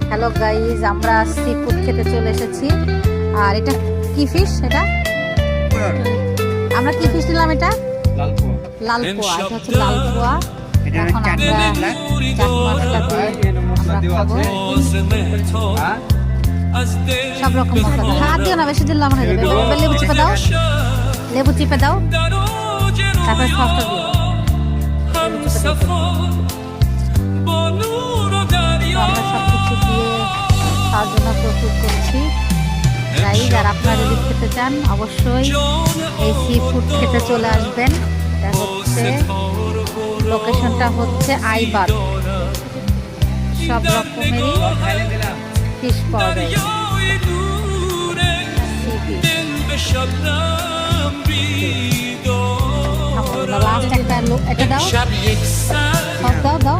Hello guys, আমরা sea food খেতে চলে এসেছি। আর এটা কি ফিশ? এটা আমরা কি ফিশ নিলাম? এটা লাল পোয়া। এটা হচ্ছে লাল পোয়া। এখন আমরা সব রকম মশলা, হাত দিও না, বেশি দিলে আমার হয়ে যাবে। এবার লেবু চিপে দাও, লেবু চিপে দাও, তারপরে সসটা দিও। আমরা সবকিছু দিয়ে খাওয়ার জন্য প্রস্তুত করছি। গাইজ, আর আপনারা যদি খেতে চান অবশ্যই এই সি ফুড খেতে চলে আসবেন। এটা হচ্ছে, লোকেশনটা হচ্ছে আইবাদ। সব রকমেরই ফিশ পাওয়া যায়। লাস্ট একটা এটা দাও, দাও দাও।